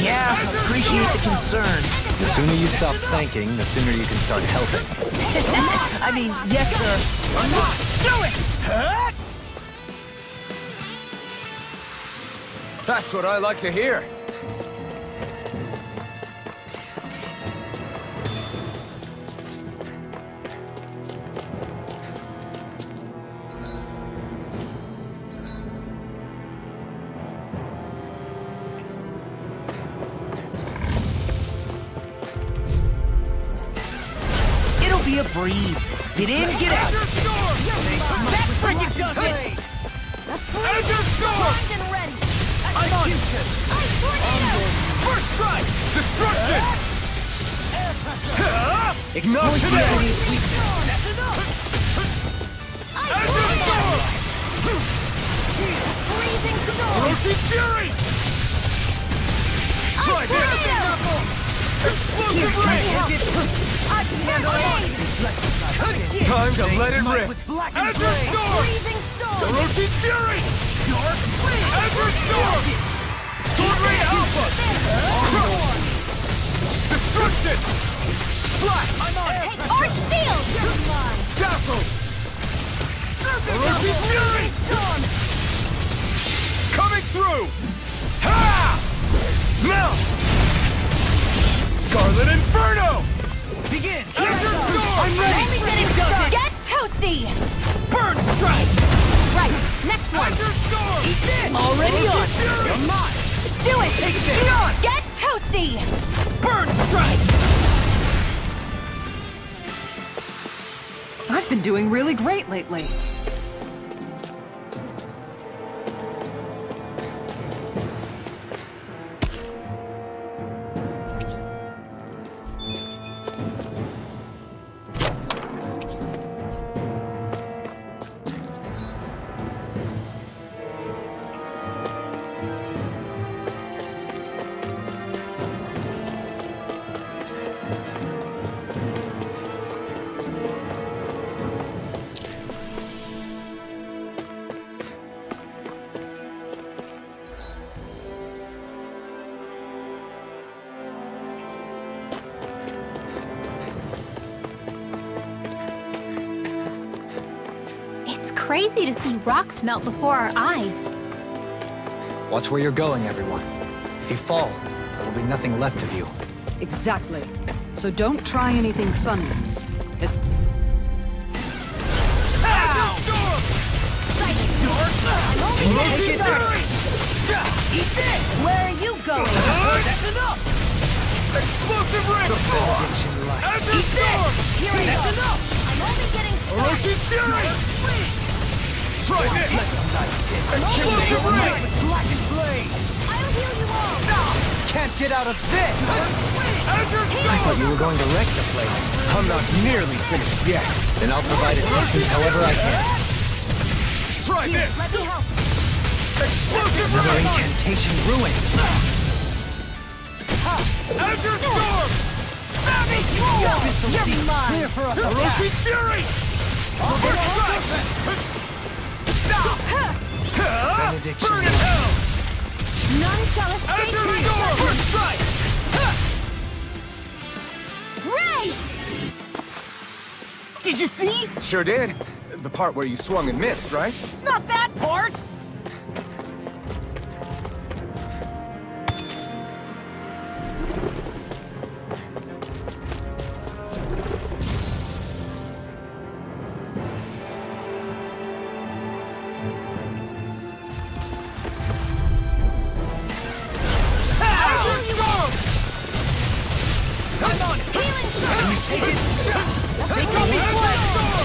Yeah, appreciate the concern. The sooner you stop thanking, the sooner you can start helping. I mean, yes, sir. Do it. That's what I like to hear. It'll be a breeze. Get in, get out. Azure Storm! That frickin' does it. Azure Storm! Primed and ready. I'm on it. Ice tornado. First strike. Destruction! Exploit the enemy's weakness. Azure Storm! Freezing storm. Orochi Fury! Try this! Explosive ring! I can handle it. Time to let it rip. Azure Storm! Freezing storm. Orochi Fury! Azure Storm! Sword Ray Alpha! Destruction! Flash. I'm on it. Arch field. You're mine. Dazzle! Orochi Fury! Storm. Coming through! Ha! down! Scarlet Inferno! Begin! Azure Storm! I'm ready! Only getting started! Get toasty! Burn Strike! Right, next one! Azure Storm! Eat this! Already on! Fury! You're mine! Do it! Take this! Gion! Get toasty! Burn Strike! I've been doing really great lately. It's crazy to see rocks melt before our eyes. Watch where you're going, everyone. If you fall, there will be nothing left of you. Exactly. So don't try anything funny. It's Eat this! Where are you going? That's enough! Explosive Ring! Azure Storm! Here I That's go. enough! I'm only getting Orochi Fury! Try this! Explosive Ring! Blackened Blade! I'll heal you all! Can't get out of this! Azure I thought Storm! you were going to wreck the place. I'm not nearly finished yet. Then I'll provide assistance however I can. Try this! Let me help. Explosive Another Ring! incantation ruined. Azure Storm! You're mine! Clear for us! Orochi Fury! First strike! Benediction. Burn in hell! None shall escape Azure my Storm! First strike! Ray! Did you see? Sure did. The part where you swung and missed, right? Not that part! Azure Storm! Come on! Healing Storm! Take it! Take on me! Azure Storm!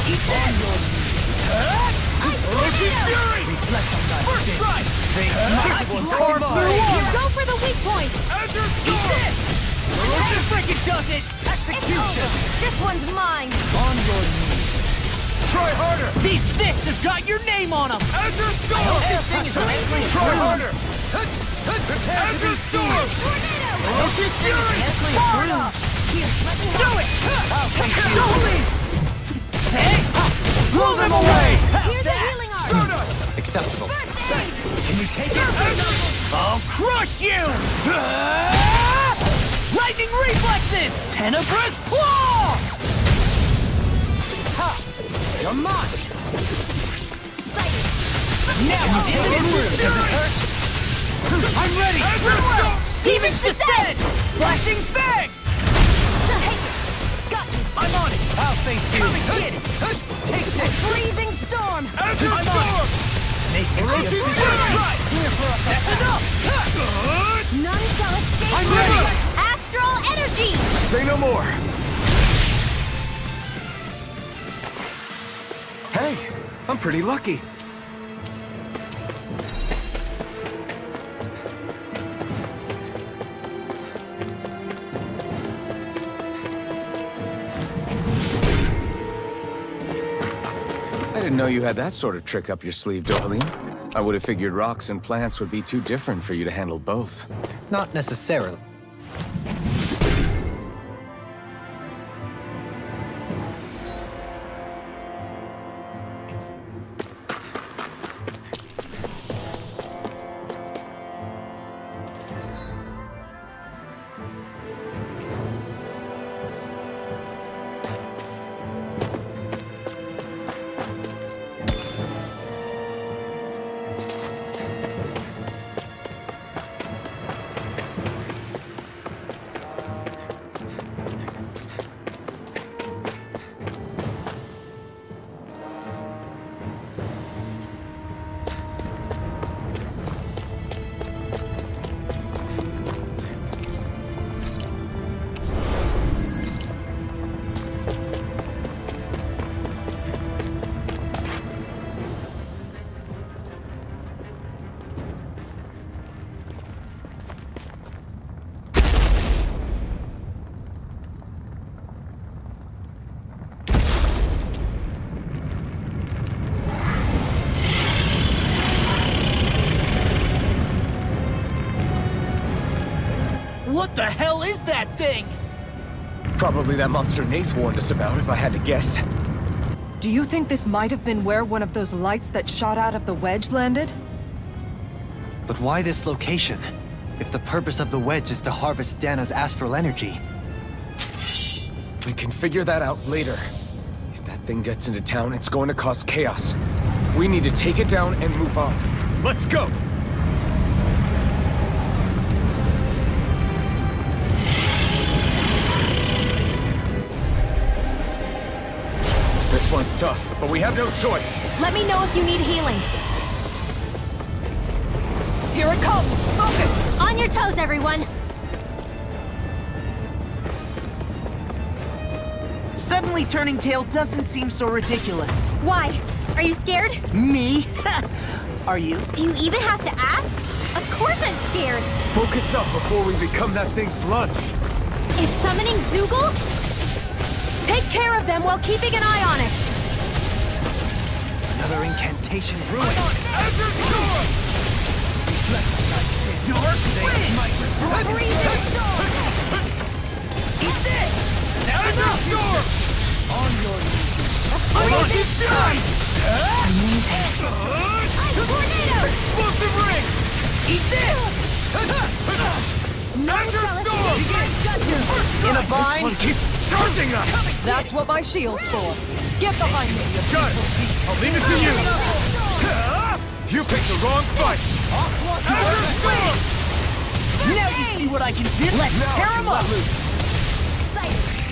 Orochi Fury! First strike! Power through! Go for the weak point! Azure Storm! Orochi freaking does it! It's over! This one's mine! On your knees. Try harder! These fists have got your name on them! Azure Storm! Try harder! Azure Storm! Orochi Fury! Far enough! Do it! Don't leave! Hey! Blow them away! Here's a healing art! Acceptable. Can you take it? I'll crush you! Lightning reflexes! Tenebrous claw! Ha! You're mine! Now you take it through. Does it hurt? I'm ready! Demon's Descent! Flashing Fang! Got you! I'm on it! I'll face you! Come and get it! Take this! Freezing storm! Azure I'm on Storm! Snake can Orochi see a Fury! Clear for us! That's enough! None shall escape I'm my ready. astral energy! Say no more. Hey, I'm pretty lucky. I didn't know you had that sort of trick up your sleeve, Darlene. I would have figured rocks and plants would be too different for you to handle both. Not necessarily. What the hell is that thing? Probably that monster Nath warned us about, if I had to guess. Do you think this might have been where one of those lights that shot out of the wedge landed? But why this location? If the purpose of the wedge is to harvest Dana's astral energy. We can figure that out later. If that thing gets into town, it's going to cause chaos. We need to take it down and move on. Let's go! This one's tough, but we have no choice. Let me know if you need healing. Here it comes! Focus! On your toes, everyone! Suddenly turning tail doesn't seem so ridiculous. Why? Are you scared? Me? Are you? Do you even have to ask? Of course I'm scared! Focus up before we become that thing's lunch. Is summoning Zoogle? Take care of them while keeping an eye on it! Another incantation ruined. Azure Storm! Eat this! Azure Storm! On your knees. Tornado! Explosive ring! Eat this! Azure Storm! In a This vine? one keeps charging us! That's what my shield's for. Get behind me! Got it! I'll leave it to you! You picked the wrong fight! Azure Storm! Now you see what I can do. Let's tear him up!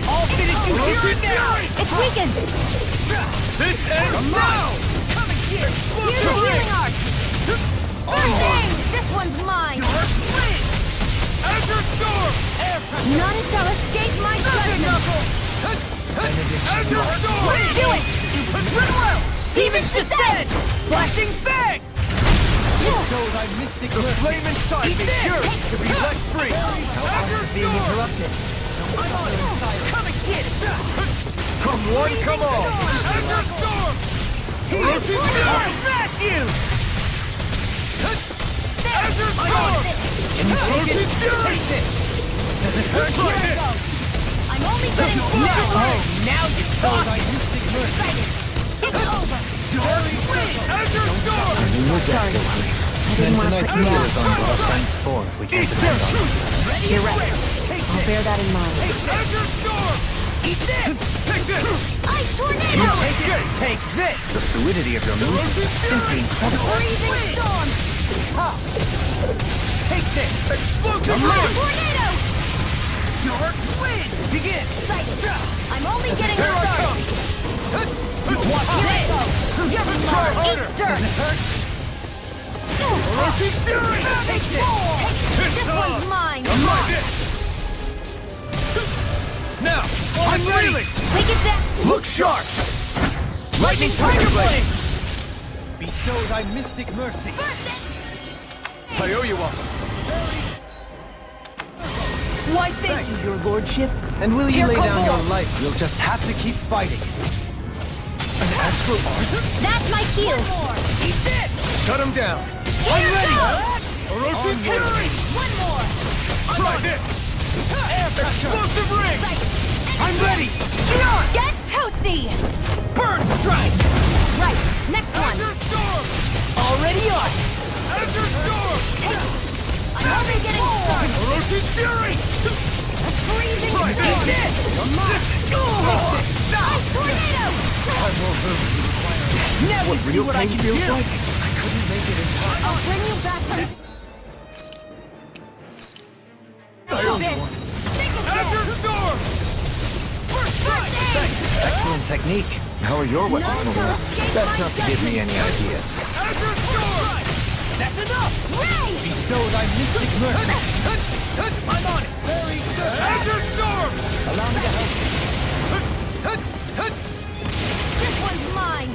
I'll finish you here and now! It's weakened! This ends now! Use the healing art! First aid! This one's mine! Azure Storm! None shall escape my judgment! Azure Storm! Do it! Rinwell! Demon's Descent! Flashing Fang! The flame inside me yearns to be let free! Azure Storm! I'm on it! Come and get it! Come one, come all! Azure Storm! I'll smash you! Azure Storm! Can you take it? Take it! Try it! I'm only getting Now you talk! Azure Storm! I didn't want to put you on what our friends for if we can't depend on them. You're right. I'll bear that in mind. Azure Storm! Eat this! Take this! Ice Tornado! Take this! The fluidity of your moves is simply incredible. Freezing Storm! Take this! Explosive ring! Tornado! Dark Wind! Begin! I'm only getting Here I started! come! Watch this! You're Try low! harder! Eat dirt! Roach's Fury! Take this! This one's mine! Try this! Now! I'm reeling! Take it down! Look sharp! Lightning Tiger Blade! Bestow thy mystic mercy. I owe you one. Why, thank you, your lordship. And will you Here lay come down your more. life? You'll just have to keep fighting. An astral art? That's my cue! Eat this! Shut him down! I'm ready! Roach's Fury! One more! Try this! Explosive ring! I'm ready! Get toasty! Burn Strike! Right, next one! Azure Storm! Already on! Azure Storm! I'm only getting started! Roach's Fury! Freezing Try Storm! this! Ice Tornado! Now we see what I can do! I'll bring you back from... Azure Storm! Excellent technique. How are your weapons None moving? shall escape That's my not to give me any ideas. Azure Storm! That's enough! Ray! Bestow thy mystic mercy. I'm on it! Very good! Azure Storm! Allow me to help you. This one's mine!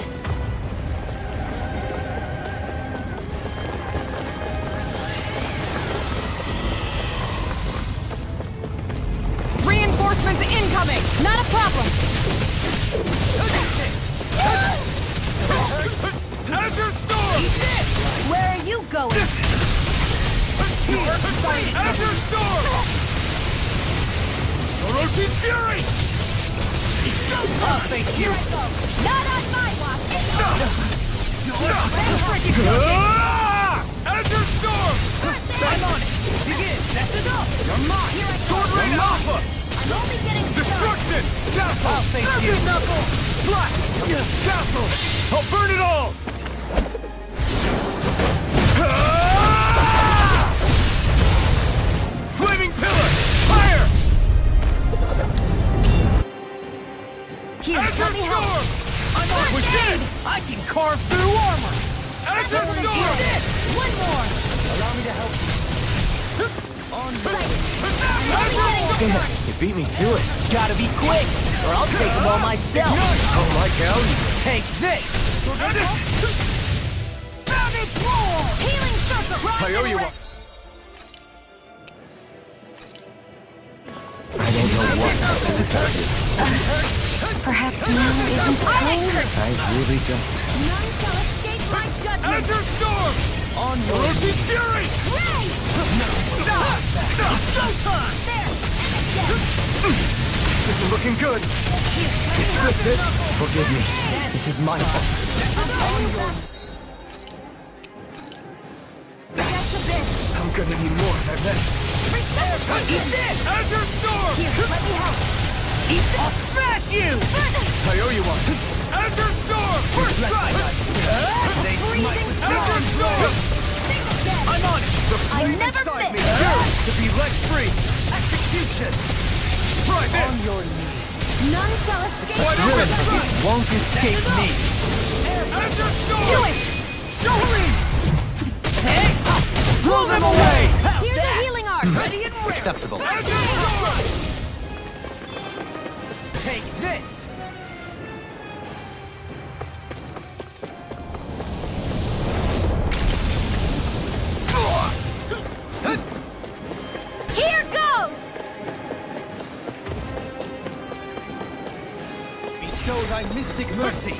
Reinforcements incoming! Not a problem! Azure Storm! Where are you going? Azure Storm! Orochi's fury! Thank you! Not on my watch! Azure Storm! I'm on it! Begin! That's enough! You're mine! Sword Rain Alpha! I'm only getting Destruction! Dazzle! Thank you. Knuckle! Slash! Dazzle! I'll burn it all! Flaming Pillar! Fire! Here, let me help. I'm on! We did it! I can carve through armor! Azure Storm! One more! Allow me to help you. Azure Storm! You beat me to it. Gotta be quick, or I'll take them all myself. Oh, like hell. Take this! Savage roar! Healing circle! I owe you one. I don't know what to do without you. Perhaps now isn't the time? I really don't. None shall escape my judgment! Azure Storm! On Orochi's fury! Ray! Showtime! There! This isn't looking good. Is this it? Forgive me. This is my fault. I'm gonna need more than this. Eat this! Azure Storm! Here, let me help. I'll smash you! I owe you one. Azure Storm! First strike! Freezing Azure Storm! I'm on it! The I flame never inside me miss. yearns to be let free! Execution! Try this! On your None shall escape Why my not? judgment! Won't escape me. Azure Storm! Do it! Jolie! Blow them away! Here's a healing arc! Ready and ready. Acceptable. Azure Storm! Take this! Here goes! Bestow thy mystic mercy.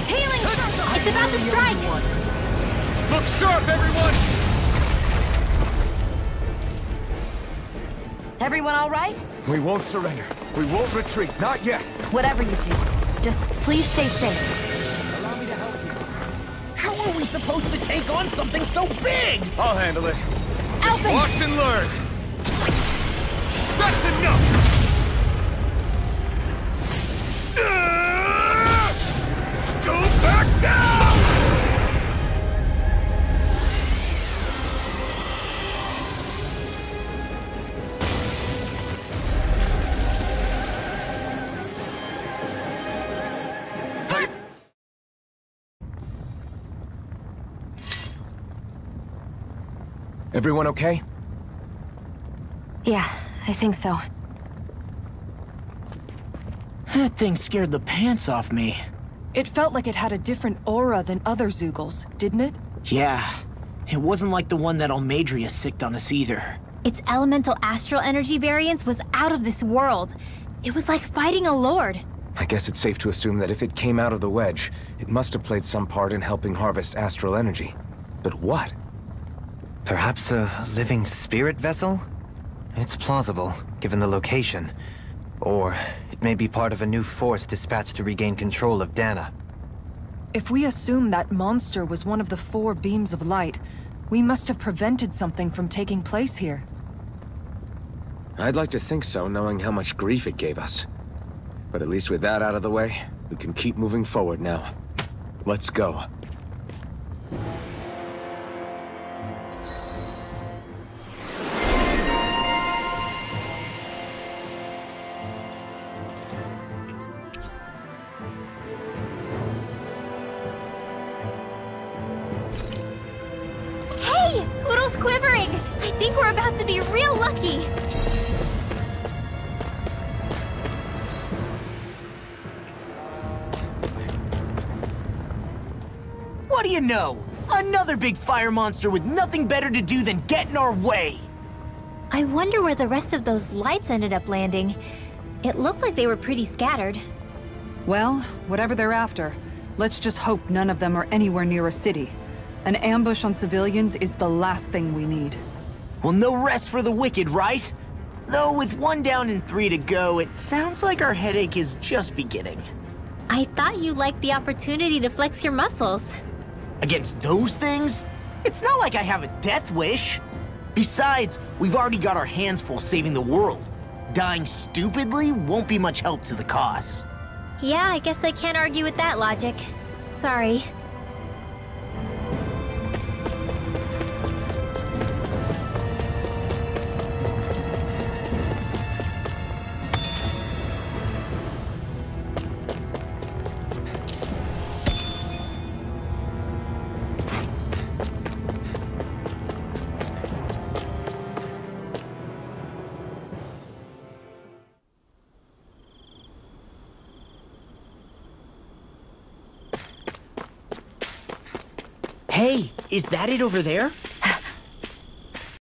Healing circle! It's about to strike! Look sharp, everyone! Everyone all right? We won't surrender. We won't retreat. Not yet. Whatever you do, just please stay safe. Allow me to help you. How are we supposed to take on something so big? I'll handle it. Alphen! Watch and learn! That's enough! Go back down! Everyone okay? Yeah, I think so. That thing scared the pants off me. It felt like it had a different aura than other Zeugles, didn't it? Yeah. It wasn't like the one that Almadria sicked on us either. Its elemental astral energy variance was out of this world. It was like fighting a lord. I guess it's safe to assume that if it came out of the wedge, it must have played some part in helping harvest astral energy. But what? Perhaps a living spirit vessel? It's plausible, given the location. Or it may be part of a new force dispatched to regain control of Dana. If we assume that monster was one of the 4 beams of light, we must have prevented something from taking place here. I'd like to think so, knowing how much grief it gave us. But at least with that out of the way, we can keep moving forward now. Let's go. Hey! Hoodle's quivering! I think we're about to be real lucky! What do you know? Another big fire monster with nothing better to do than get in our way! I wonder where the rest of those lights ended up landing. It looked like they were pretty scattered. Well, whatever they're after, let's just hope none of them are anywhere near a city. An ambush on civilians is the last thing we need. Well, no rest for the wicked, right? Though with 1 down and 3 to go, it sounds like our headache is just beginning. I thought you liked the opportunity to flex your muscles. Against those things? It's not like I have a death wish. Besides, we've already got our hands full saving the world. Dying stupidly won't be much help to the cause. Yeah, I guess I can't argue with that logic. Sorry. Hey, is that it over there?